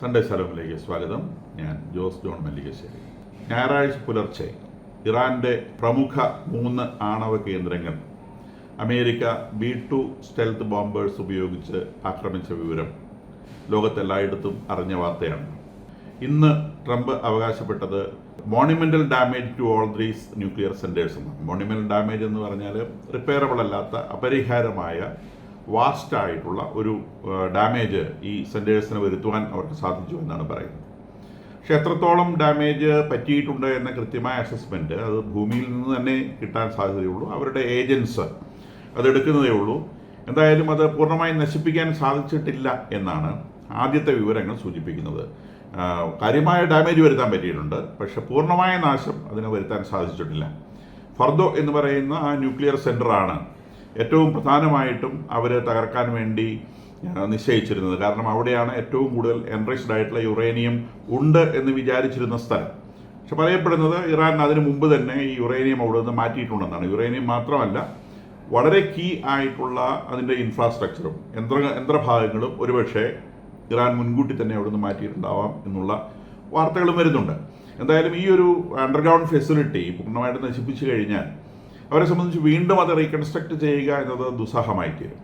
Sunday സലോമിലേക്ക് സ്വാഗതം. ഞാൻ Jose John Mallikassery. ഞായറാഴ്ച പുലർച്ചെ ഇറാന്റെ പ്രമുഖ 3 ആണവ കേന്ദ്രങ്ങൾ അമേരിക്ക B-2 സ്റ്റെൽത്ത് ബോംബേഴ്സ് ഉപയോഗിച്ച് ആക്രമിച്ച വിവരം ലോകത്തെല്ലായിടത്തും അറിഞ്ഞ വാർത്തയാണ്. ഇന്ന് ട്രംപ് അവകാശപ്പെട്ടത് monumental damage to all these nuclear centres എന്നാണ്. മോണിമെന്റൽ ഡാമേജ് എന്ന് പറഞ്ഞാൽ റിപ്പയറബിൾ അല്ലാത്ത അപരിഹാരമായ വാസ്റ്റായിട്ടുള്ള ഒരു ഡാമേജ് ഈ സെൻറ്റേഴ്സിന് വരുത്തുവാൻ അവർക്ക് സാധിച്ചു എന്നാണ് പറയുന്നത്. പക്ഷെ എത്രത്തോളം ഡാമേജ് പറ്റിയിട്ടുണ്ട് എന്ന കൃത്യമായ അസസ്മെൻറ്റ് അത് ഭൂമിയിൽ നിന്ന് തന്നെ കിട്ടാൻ സാധ്യതയുള്ളൂ. അവരുടെ ഏജൻസ് അതെടുക്കുന്നതേ ഉള്ളൂ. എന്തായാലും അത് പൂർണ്ണമായി നശിപ്പിക്കാൻ സാധിച്ചിട്ടില്ല എന്നാണ് ആദ്യത്തെ വിവരങ്ങൾ സൂചിപ്പിക്കുന്നത്. കാര്യമായ ഡാമേജ് വരുത്താൻ പറ്റിയിട്ടുണ്ട്, പക്ഷെ പൂർണ്ണമായ നാശം അതിന് വരുത്താൻ സാധിച്ചിട്ടില്ല. ഫർദോ എന്ന് പറയുന്ന ആ ന്യൂക്ലിയർ സെൻ്ററാണ് ഏറ്റവും പ്രധാനമായിട്ടും അവർ തകർക്കാൻ വേണ്ടി നിശ്ചയിച്ചിരുന്നത്. കാരണം അവിടെയാണ് ഏറ്റവും കൂടുതൽ എൻറിച്ച്ഡ് ആയിട്ടുള്ള യുറേനിയം ഉണ്ട് എന്ന് വിചാരിച്ചിരുന്ന സ്ഥലം. പക്ഷെ പറയപ്പെടുന്നത് ഇറാൻ അതിനു മുമ്പ് തന്നെ ഈ യുറേനിയം അവിടെ നിന്ന് മാറ്റിയിട്ടുണ്ടെന്നാണ്. യുറേനിയം മാത്രമല്ല, വളരെ കീ ആയിട്ടുള്ള അതിൻ്റെ ഇൻഫ്രാസ്ട്രക്ചറും യന്ത്രഭാഗങ്ങളും ഒരുപക്ഷെ ഇറാൻ മുൻകൂട്ടി തന്നെ അവിടെ നിന്ന് മാറ്റിയിട്ടുണ്ടാവാം എന്നുള്ള വാർത്തകളും വരുന്നുണ്ട്. എന്തായാലും ഈ ഒരു അണ്ടർഗ്രൗണ്ട് ഫെസിലിറ്റി പൂർണ്ണമായിട്ട് നശിപ്പിച്ചു കഴിഞ്ഞാൽ അവരെ സംബന്ധിച്ച് വീണ്ടും അത് റീകൺസ്ട്രക്ട് ചെയ്യുക എന്നത് ദുസ്സഹമായി തീരും.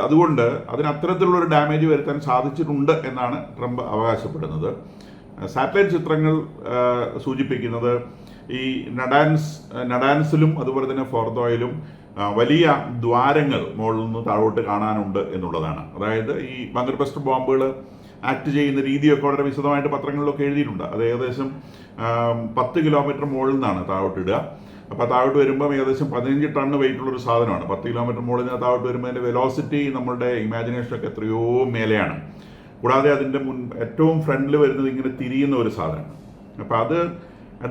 അതുകൊണ്ട് അതിന് അത്തരത്തിലുള്ളൊരു ഡാമേജ് വരുത്താൻ സാധിച്ചിട്ടുണ്ട് എന്നാണ് ട്രംപ് അവകാശപ്പെടുന്നത്. സാറ്റലൈറ്റ് ചിത്രങ്ങൾ സൂചിപ്പിക്കുന്നത് ഈ നഡാൻസിലും അതുപോലെ തന്നെ ഫോർദോയിലും വലിയ ദ്വാരങ്ങൾ മുകളിൽ നിന്ന് താഴോട്ട് കാണാനുണ്ട് എന്നുള്ളതാണ്. അതായത് ഈ ബങ്കർ ബസ്റ്റർ ബോംബുകൾ ആക്ട് ചെയ്യുന്ന രീതിയൊക്കെ വളരെ വിശദമായിട്ട് പത്രങ്ങളിലൊക്കെ എഴുതിയിട്ടുണ്ട്. അത് ഏകദേശം 10 കിലോമീറ്റർ മുകളിൽ നിന്നാണ് താഴോട്ടിടുക. അപ്പോൾ താഴോട്ട് വരുമ്പോൾ ഏകദേശം 15 ടണ്ണ് വെയിറ്റുള്ളൊരു സാധനമാണ്. 10 കിലോമീറ്റർ മുകളിൽ നിന്ന് താഴോട്ട് വരുമ്പോൾ അതിൻ്റെ വെലോസിറ്റി നമ്മളുടെ ഇമാജിനേഷനൊക്കെ എത്രയോ മേലെയാണ്. കൂടാതെ അതിൻ്റെ ഏറ്റവും ഫ്രണ്ടിൽ വരുന്നത് ഇങ്ങനെ തിരിയുന്ന ഒരു സാധനമാണ്. അപ്പോൾ അത്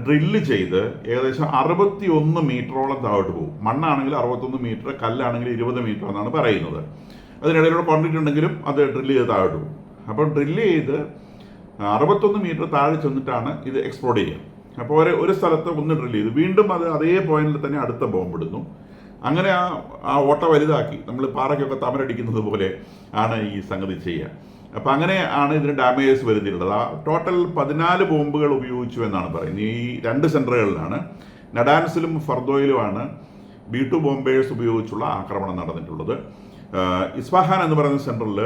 ഡ്രില്ല് ചെയ്ത് ഏകദേശം 61 മീറ്ററോളം താഴോട്ട് പോകും. മണ്ണാണെങ്കിൽ 61 മീറ്റർ, കല്ലാണെങ്കിൽ 20 മീറ്റർ എന്നാണ് പറയുന്നത്. അതിനിടയിലൂടെ കൊണ്ടിട്ടുണ്ടെങ്കിലും അത് ഡ്രില്ല് ചെയ്ത് താഴോട്ട് പോകും. അപ്പോൾ ഡ്രില്ല് ചെയ്ത് 61 മീറ്റർ താഴെ ചെന്നിട്ടാണ് ഇത് എക്സ്പ്ലോഡ് ചെയ്യുക. അപ്പോൾ ഒരു സ്ഥലത്ത് ഒന്ന് ഡ്രില്ല് ചെയ്തു, വീണ്ടും അത് അതേ പോയിന്റിൽ തന്നെ അടുത്ത ബോംബിടുന്നു. അങ്ങനെ ആ ഓട്ട വലുതാക്കി നമ്മൾ പാറയ്ക്കൊക്കെ തമരടിക്കുന്നത് പോലെ ആണ് ഈ സംഗതി ചെയ്യുക. അപ്പോൾ അങ്ങനെ ആണ് ഇതിന് ഡാമേജസ് വരുത്തിയിട്ടുള്ളത്. ആ ടോട്ടൽ 14 ബോംബുകൾ ഉപയോഗിച്ചു എന്നാണ് പറയുന്നത്. ഈ 2 സെൻറ്ററുകളിലാണ്, നഡാൻസിലും ഫർദോയിലുമാണ് B-2 ബോംബേഴ്സ് ഉപയോഗിച്ചുള്ള ആക്രമണം നടന്നിട്ടുള്ളത്. ഇസ്ഫഹാൻ എന്ന് പറയുന്ന സെൻറ്ററിൽ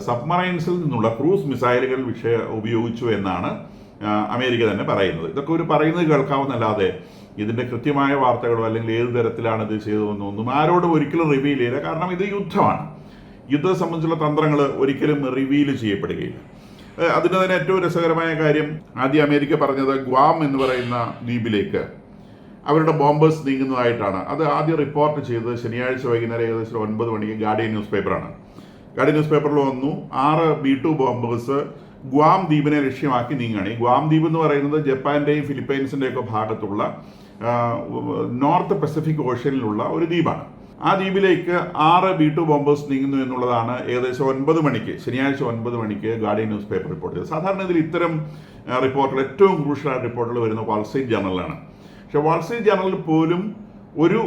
സബ്മറൈൻസിൽ നിന്നുള്ള ക്രൂസ് മിസൈലുകൾ ഉപയോഗിച്ചു എന്നാണ് അമേരിക്ക തന്നെ പറയുന്നത്. ഇതൊക്കെ ഒരു പറയുന്നത് കേൾക്കാവുന്നല്ലാതെ ഇതിൻ്റെ കൃത്യമായ വാർത്തകളോ അല്ലെങ്കിൽ ഏത് തരത്തിലാണ് ഇത് ചെയ്തതെന്നൊന്നും ആരോടും ഒരിക്കലും റിവീൽ ചെയ്യില്ല. കാരണം ഇത് യുദ്ധമാണ്. യുദ്ധത്തെ സംബന്ധിച്ചുള്ള തന്ത്രങ്ങൾ ഒരിക്കലും റിവീൽ ചെയ്യപ്പെടുകയില്ല. അതിന് തന്നെ ഏറ്റവും രസകരമായ കാര്യം, ആദ്യം അമേരിക്ക പറഞ്ഞത് ഗ്വാം എന്ന് പറയുന്ന ദ്വീപിലേക്ക് അവരുടെ ബോംബേഴ്സ് നീങ്ങുന്നതായിട്ടാണ്. അത് ആദ്യം റിപ്പോർട്ട് ചെയ്തത് ശനിയാഴ്ച വൈകുന്നേരം ഏകദേശം 9 മണിക്ക് ഗാർഡിയൻ ന്യൂസ് പേപ്പറാണ്. ഗാർഡിയൻ ന്യൂസ് പേപ്പറിൽ വന്നു 6 B-2 ബോംബേഴ്സ് ഗ്വാം ദ്വീപിനെ ലക്ഷ്യമാക്കി നീങ്ങുകയാണ്. ഈ ഗ്വാം ദ്വീപ് എന്ന് പറയുന്നത് ജപ്പാന്റെയും ഫിലിപ്പൈൻസിൻ്റെയും ഒക്കെ ഭാഗത്തുള്ള നോർത്ത് പസഫിക് ഓഷ്യനിലുള്ള ഒരു ദ്വീപാണ്. ആ ദ്വീപിലേക്ക് 6 B-2 ബോംബേഴ്സ് നീങ്ങുന്നു എന്നുള്ളതാണ് ഏകദേശം 9 മണിക്ക് ശനിയാഴ്ച 9 മണിക്ക് ഗാർഡിയൻ ന്യൂസ് പേപ്പർ റിപ്പോർട്ട് ചെയ്തത്. സാധാരണ ഇതിൽ ഇത്തരം റിപ്പോർട്ടുകൾ ഏറ്റവും ക്രൂഷ്യലായ റിപ്പോർട്ടുകൾ വരുന്ന വാൾസ്ട്രീറ്റ് ജേർണലാണ്. പക്ഷേ വാൾസ്ട്രീറ്റ് ജേർണലിൽ പോലും ഒരു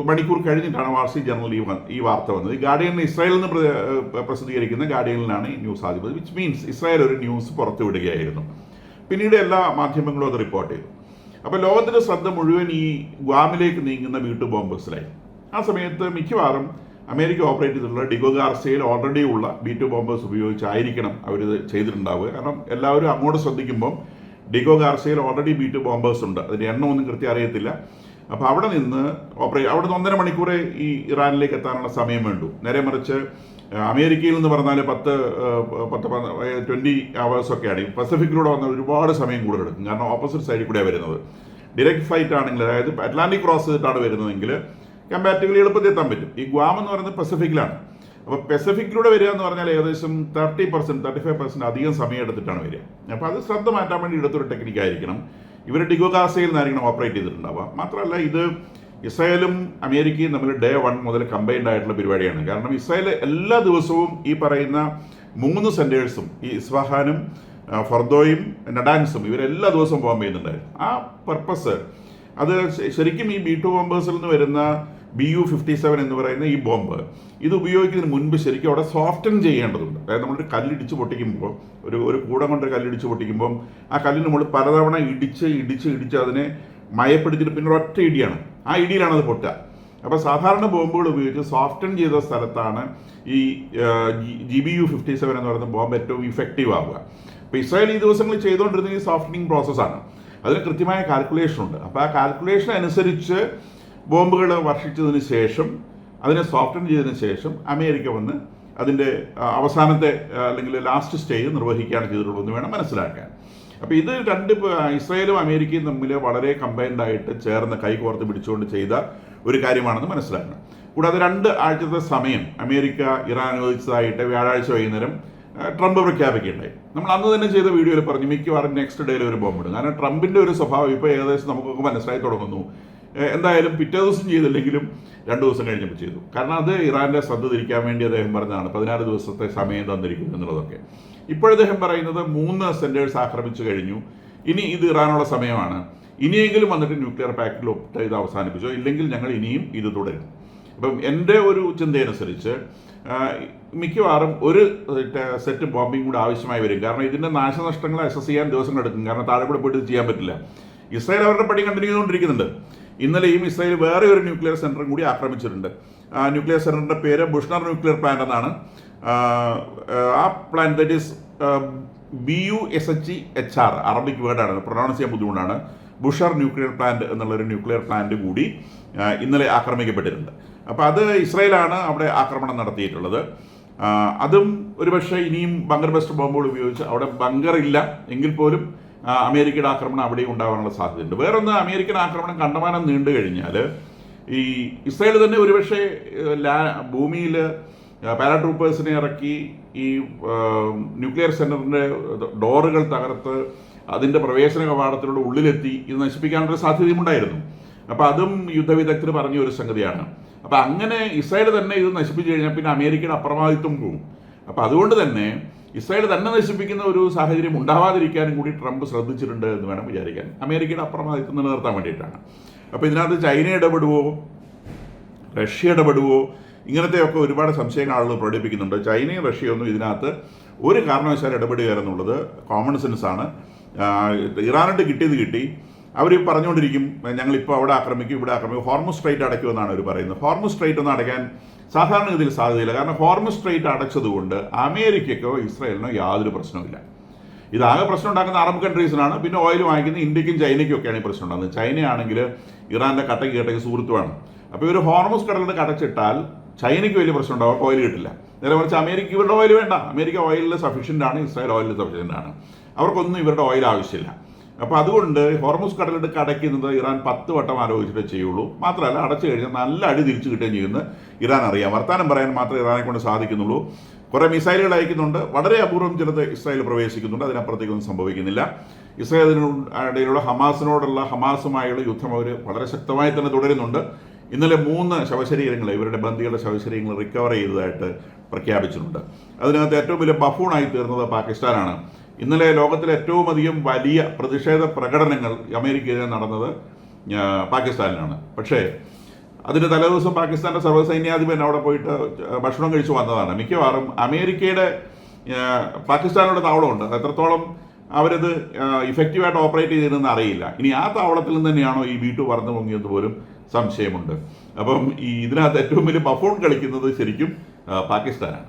മണിക്കൂർ കഴിഞ്ഞിട്ടാണ് വാൾസ്ട്രീറ്റ് ജേർണൽ ഈ വാർത്ത വന്നത്. ഈ ഗാർഡിയനിൽ ഇസ്രായേലിൽ നിന്ന് പ്രസിദ്ധീകരിക്കുന്ന ഗാർഡിയനിലാണ് ഈ ന്യൂസ് ആദ്യം, വിച്ച് മീൻസ് ഇസ്രായേൽ ഒരു ന്യൂസ് പുറത്തുവിടുകയായിരുന്നു. പിന്നീട് എല്ലാ മാധ്യമങ്ങളും അത് റിപ്പോർട്ട് ചെയ്തു. അപ്പോൾ ലോകത്തിൻ്റെ ശ്രദ്ധ മുഴുവൻ ഈ ഗ്വാമിലേക്ക് നീങ്ങുന്ന B-2 ബോംബേഴ്സിലായി. ആ സമയത്ത് മിക്കവാറും അമേരിക്ക ഓപ്പറേറ്റ് ചെയ്തിട്ടുള്ള ഡിഗോ ഗാർസിയയിൽ ഓൾറെഡി ഉള്ള B-2 ബോംബേഴ്സ് ഉപയോഗിച്ചായിരിക്കണം അവരിത് ചെയ്തിട്ടുണ്ടാവുക. കാരണം എല്ലാവരും അങ്ങോട്ട് ശ്രദ്ധിക്കുമ്പം ഡിഗോ ഗാർസിയയിൽ ഓൾറെഡി B-2 ബോംബേഴ്സ് ഉണ്ട്. അതിൻ്റെ എണ്ണം ഒന്നും കൃത്യം അറിയത്തില്ല. അപ്പോൾ അവിടെ നിന്ന് അവിടെ നിന്ന് 1.5 മണിക്കൂറേ ഈ ഇറാനിലേക്ക് എത്താനുള്ള സമയം വേണ്ടു. നേരെ മറിച്ച് അമേരിക്കയിൽ നിന്ന് പറഞ്ഞാൽ 20 അവേഴ്സൊക്കെയാണ്. ഈ പസഫിക്കിലൂടെ വന്നാൽ ഒരുപാട് സമയം കൂടുതൽ എടുക്കും. കാരണം ഓപ്പോസിറ്റ് സൈഡിൽ കൂടെയാണ് വരുന്നത്. ഡയറക്റ്റ് ഫ്ലൈറ്റ് ആണെങ്കിൽ, അതായത് അറ്റ്ലാന്റിക് ക്രോസ് ചെയ്തിട്ടാണ് വരുന്നതെങ്കിൽ കമ്പാരിറ്റീവ്ലി എളുപ്പത്തിൽ എത്താൻ പറ്റും. ഈ ഗ്വാം എന്ന് പറയുന്നത് പസഫിക്കിലാണ്. അപ്പോൾ പസഫിക്കിലൂടെ വരിക എന്ന് പറഞ്ഞാൽ ഏകദേശം 35% അധികം സമയം എടുത്തിട്ടാണ് വരിക. അപ്പോൾ അത് ശ്രദ്ധ മാറ്റാൻ വേണ്ടി എടുത്തൊരു ടെക്നിക്കായിരിക്കണം. ഇവർ ഡിഗോ ഗാർസിയയിൽ നിന്നായിരിക്കണം ഓപ്പറേറ്റ് ചെയ്തിട്ടുണ്ടാവുക. മാത്രമല്ല ഇത് ഇസ്രായേലും അമേരിക്കയും തമ്മിൽ ഡേ 1 മുതൽ കമ്പൈൻഡ് ആയിട്ടുള്ള പരിപാടിയാണ്. കാരണം ഇസ്രായേൽ എല്ലാ ദിവസവും ഈ പറയുന്ന 3 സെൻറ്റേഴ്സും, ഈ ഇസ്ഫഹാനും ഫർദോയും നഡാൻസും, ഇവരെല്ലാ ദിവസവും ബോംബ് ചെയ്യുന്നുണ്ടായിരുന്നു. ആ പർപ്പസ് അത് ശരിക്കും ഈ B-2 ബോംബേഴ്സിൽ നിന്ന് വരുന്ന BU-57 എന്ന് പറയുന്ന ഈ ബോംബ് ഇത് ഉപയോഗിക്കുന്നതിന് മുൻപ് ശരിക്കും അവിടെ സോഫ്റ്റൻ ചെയ്യേണ്ടതുണ്ട്. അതായത് നമ്മളൊരു കല്ലിടിച്ച് പൊട്ടിക്കുമ്പോൾ, ഒരു കൂടം കൊണ്ട് കല്ലിടിച്ച് പൊട്ടിക്കുമ്പം ആ കല്ലിന് നമ്മൾ പലതവണ ഇടിച്ച് അതിനെ മയപ്പെടുത്തിയിട്ട് പിന്നെ ഒറ്റ ഇടിയാണ്, ആ ഇടിയിലാണ് അത് പൊട്ടുക. അപ്പോൾ സാധാരണ ബോംബുകൾ ഉപയോഗിച്ച് സോഫ്റ്റൻ ചെയ്ത സ്ഥലത്താണ് ഈ GBU-57 എന്ന് പറയുന്ന ബോംബ് ഏറ്റവും ഇഫക്റ്റീവ് ആവുക. അപ്പോൾ ഇസ്രായേൽ ഈ ദിവസങ്ങളിൽ ചെയ്തുകൊണ്ടിരുന്ന ഈ സോഫ്റ്റനിങ് പ്രോസസ്സാണ്. അതിന് കൃത്യമായ കാൽക്കുലേഷൻ ഉണ്ട്. അപ്പോൾ ആ കാൽക്കുലേഷൻ അനുസരിച്ച് ബോംബുകൾ വർഷിച്ചതിന് ശേഷം, അതിനെ സോഫ്റ്റൻ ചെയ്തതിന് ശേഷം അമേരിക്ക വന്ന് അതിൻ്റെ അവസാനത്തെ അല്ലെങ്കിൽ ലാസ്റ്റ് സ്റ്റേജ് നിർവഹിക്കുകയാണ് ചെയ്തിട്ടുള്ളത് എന്ന് വേണം മനസ്സിലാക്കാൻ. അപ്പോൾ ഇത് ഇസ്രായേലും അമേരിക്കയും തമ്മിൽ വളരെ കമ്പൈൻഡ് ആയിട്ട് ചേർന്ന് കൈകോർത്ത് പിടിച്ചുകൊണ്ട് ചെയ്ത ഒരു കാര്യമാണെന്ന് മനസ്സിലാക്കണം. കൂടാതെ 2 ആഴ്ചത്തെ സമയം അമേരിക്ക ഇറാൻ അനുവദിച്ചതായിട്ട് വ്യാഴാഴ്ച വൈകുന്നേരം ട്രംപ് പ്രഖ്യാപിക്കുകയുണ്ടായി. നമ്മൾ അന്ന് തന്നെ ചെയ്ത വീഡിയോയിൽ പറഞ്ഞു മിക്കവാറും നെക്സ്റ്റ് ഡേയിൽ ഒരു ബോംബിടും. കാരണം ട്രംപിൻ്റെ ഒരു സ്വഭാവം ഇപ്പോൾ ഏകദേശം നമുക്കൊക്കെ മനസ്സിലായി തുടങ്ങുന്നു. എന്തായാലും പിറ്റേ ദിവസം ചെയ്തില്ലെങ്കിലും 2 ദിവസം കഴിഞ്ഞപ്പോൾ ചെയ്തു. കാരണം അത് ഇറാൻ്റെ ശ്രദ്ധ തിരിക്കാൻ വേണ്ടി അദ്ദേഹം പറഞ്ഞതാണ് 14 ദിവസത്തെ സമയം തന്നിരിക്കുന്നു എന്നുള്ളതൊക്കെ. ഇപ്പോഴദ്ദേഹം പറയുന്നത് 3 സെൻറ്റേഴ്സ് ആക്രമിച്ചു കഴിഞ്ഞു, ഇനി ഇത് ഇറാനുള്ള സമയമാണ്, ഇനിയെങ്കിലും വന്നിട്ട് ന്യൂക്ലിയർ പാക്റ്റിൽ ഒപ്പിട്ട് ഇത് അവസാനിപ്പിച്ചോ, ഇല്ലെങ്കിൽ ഞങ്ങൾ ഇനിയും ഇത് തുടരും. അപ്പം എൻ്റെ ഒരു ചിന്തയനുസരിച്ച് മിക്കവാറും ഒരു സെറ്റ് ബോംബിംഗ് കൂടെ ആവശ്യമായി വരും. കാരണം ഇതിൻ്റെ നാശനഷ്ടങ്ങൾ അസസ് ചെയ്യാൻ ദിവസങ്ങളെടുക്കും. കാരണം താഴെ കൂടെ പോയിട്ട് ചെയ്യാൻ പറ്റില്ല. ഇസ്രായേൽ അവരുടെ പണി കണ്ടിന്യൂ ചെയ്തുകൊണ്ടിരിക്കുന്നുണ്ട്. ഇന്നലെയും ഇസ്രായേൽ വേറെ ഒരു ന്യൂക്ലിയർ സെൻറ്ററും കൂടി ആക്രമിച്ചിട്ടുണ്ട്. ന്യൂക്ലിയർ സെൻറ്ററിൻ്റെ പേര് ബുഷ്നർ ന്യൂക്ലിയർ പ്ലാന്റ് എന്നാണ്. ആ plant that is BUSHER, Arabic വേർഡാണ്, പ്രൊനൗൺസ് ചെയ്യാൻ ബുദ്ധിമുട്ടാണ്. ബുഷർ ന്യൂക്ലിയർ പ്ലാന്റ് എന്നുള്ളൊരു ന്യൂക്ലിയർ പ്ലാന്റ് കൂടി ഇന്നലെ ആക്രമിക്കപ്പെട്ടിട്ടുണ്ട്. അപ്പോൾ അത് ഇസ്രായേലാണ് അവിടെ ആക്രമണം നടത്തിയിട്ടുള്ളത്. അതും ഒരുപക്ഷെ ഇനിയും ബങ്കർ ബസ്റ്റർ ബോംബുകൾ ഉപയോഗിച്ച്, അവിടെ ബങ്കർ ഇല്ല എങ്കിൽ പോലും അമേരിക്കയുടെ ആക്രമണം അവിടെയും ഉണ്ടാകാനുള്ള സാധ്യതയുണ്ട്. വേറൊന്ന്, അമേരിക്കൻ ആക്രമണം കണ്ടമാനം നീണ്ടു കഴിഞ്ഞാൽ ഈ ഇസ്രായേൽ തന്നെ ഒരുപക്ഷെ ഭൂമിയിൽ പാരാട്രൂപ്പേഴ്സിനെ ഇറക്കി ഈ ന്യൂക്ലിയർ സെൻറ്ററിൻ്റെ ഡോറുകൾ തകർത്ത് അതിൻ്റെ പ്രവേശന കവാടത്തിലൂടെ ഉള്ളിലെത്തി ഇത് നശിപ്പിക്കാനുള്ള സാധ്യതയും ഉണ്ടായിരുന്നു. അപ്പോൾ അതും യുദ്ധവിദഗ്ധർ പറഞ്ഞ ഒരു സംഗതിയാണ്. അപ്പോൾ അങ്ങനെ ഇസ്രായേൽ തന്നെ ഇത് നശിപ്പിച്ചു കഴിഞ്ഞാൽ പിന്നെ അമേരിക്കയുടെ അപ്രമാദിത്വം പോകും. അപ്പോൾ അതുകൊണ്ട് തന്നെ ഇസ്രായേൽ തന്നെ നശിപ്പിക്കുന്ന ഒരു സാഹചര്യം ഉണ്ടാവാതിരിക്കാനും കൂടി ട്രംപ് ശ്രദ്ധിച്ചിട്ടുണ്ട് എന്ന് വേണം വിചാരിക്കാൻ. അമേരിക്കയുടെ അപ്രമാദിത്വം നിലനിർത്താൻ വേണ്ടിയിട്ടാണ്. അപ്പോൾ ഇതിനകത്ത് ചൈന ഇടപെടുവോ, റഷ്യ ഇടപെടുവോ, ഇങ്ങനത്തെയൊക്കെ ഒരുപാട് സംശയങ്ങൾ ആളുകൾ പ്രകടിപ്പിക്കുന്നുണ്ട്. ചൈനയും റഷ്യയൊന്നും ഇതിനകത്ത് ഒരു കാരണവശാലും ഇടപെടുക എന്നുള്ളത് കോമൺ സെൻസാണ്. ഇറാനായിട്ട് കിട്ടിയത് കിട്ടി. അവർ പറഞ്ഞുകൊണ്ടിരിക്കും ഞങ്ങളിപ്പോൾ അവിടെ ആക്രമിക്കും, ഇവിടെ ആക്രമിക്കും, ഹോർമുസ് സ്ട്രൈറ്റ് അടയ്ക്കുമെന്നാണ് അവർ പറയുന്നത്. ഹോർമുസ് സ്ട്രൈറ്റ് ഒന്നും അടയ്ക്കാൻ സാധാരണഗതിയിൽ സാധ്യതയില്ല. കാരണം ഹോർമുസ് സ്ട്രൈറ്റ് അടച്ചതുകൊണ്ട് അമേരിക്കയ്ക്കോ ഇസ്രായേലിനോ യാതൊരു പ്രശ്നവുമില്ല. ഇതാകെ പ്രശ്നം ഉണ്ടാക്കുന്ന അറബ് കൺട്രീസിനാണ്. പിന്നെ ഓയിൽ വാങ്ങിക്കുന്ന ഇന്ത്യക്കും ചൈനയ്ക്കും ഒക്കെയാണ് ഈ പ്രശ്നം ഉണ്ടാകുന്നത്. ചൈനയാണെങ്കിൽ ഇറാൻ്റെ കട്ടയ്ക്ക് സുഹൃത്തുമാണ്. അപ്പോൾ ഇവർ ഹോർമുസ് കടലിന് കടച്ചിട്ടാൽ ചൈനയ്ക്ക് വലിയ പ്രശ്നം ഉണ്ടാവും, ഓയിൽ കിട്ടില്ല. നേരെ മറിച്ച് അമേരിക്ക ഇവരുടെ ഓയിൽ വേണ്ട. അമേരിക്ക ഓയിലിൽ സഫീഷ്യൻ്റ് ആണ്, ഇസ്രായേൽ ഓയിലിൽ സഫീഷ്യൻ്റ് ആണ്. അവർക്കൊന്നും ഇവരുടെ ഓയിൽ ആവശ്യമില്ല. അപ്പോൾ അതുകൊണ്ട് ഹോർമുസ് കടലിട്ട് അടയ്ക്കുന്നത് ഇറാൻ 10 വട്ടം ആലോചിച്ചിട്ടേ ചെയ്യുള്ളൂ. മാത്രമല്ല അടച്ചു കഴിഞ്ഞാൽ നല്ല അടി തിരിച്ചു കിട്ടുകയും ചെയ്യുന്നത് ഇറാൻ അറിയാം. വർത്താനം പറയാൻ മാത്രമേ ഇറാനെ കൊണ്ട് സാധിക്കുന്നുള്ളൂ. കുറേ മിസൈലുകൾ അയക്കുന്നുണ്ട്, വളരെ അപൂർവം ചിലത് ഇസ്രായേൽ പ്രവേശിക്കുന്നുണ്ട്, അതിനപ്പുറത്തേക്കൊന്നും സംഭവിക്കുന്നില്ല. ഇസ്രായേലിനിടയിലുള്ള ഹമാസുമായുള്ള യുദ്ധം അവർ വളരെ ശക്തമായി തന്നെ തുടരുന്നുണ്ട്. ഇന്നലെ 3 ശവശരീരങ്ങൾ, ഇവരുടെ ബന്ദികളുടെ ശവശരീരങ്ങൾ റിക്കവർ ചെയ്തതായിട്ട് പ്രഖ്യാപിച്ചിട്ടുണ്ട്. അതിനകത്ത് ഏറ്റവും വലിയ ബഫൂണായി തീർന്നത് പാകിസ്ഥാനാണ്. ഇന്നലെ ലോകത്തിലെ ഏറ്റവും അധികം വലിയ പ്രതിഷേധ പ്രകടനങ്ങൾ അമേരിക്കയിൽ നടന്നത് പാകിസ്ഥാനിലാണ്. പക്ഷേ അതിൻ്റെ തലേദിവസം പാകിസ്ഥാൻ്റെ സർവ്വസൈന്യാധിപൻ അവിടെ പോയിട്ട് ഭക്ഷണം കഴിച്ചു വന്നതാണ്. മിക്കവാറും അമേരിക്കയുടെ പാകിസ്ഥാനിലുള്ള താവളമുണ്ട്, എത്രത്തോളം അവരത് ഇഫക്റ്റീവായിട്ട് ഓപ്പറേറ്റ് ചെയ്തിരുന്നെന്ന് അറിയില്ല. ഇനി ആ താവളത്തിൽ നിന്ന് തന്നെയാണോ ഈ B-2 പറന്നു പൊങ്ങിയത് പോലും സംശയമുണ്ട്. അപ്പം ഇതിനകത്ത് ഏറ്റവും വലിയ ബഫൂൺ കളിക്കുന്നത് ശരിക്കും പാകിസ്ഥാനാണ്.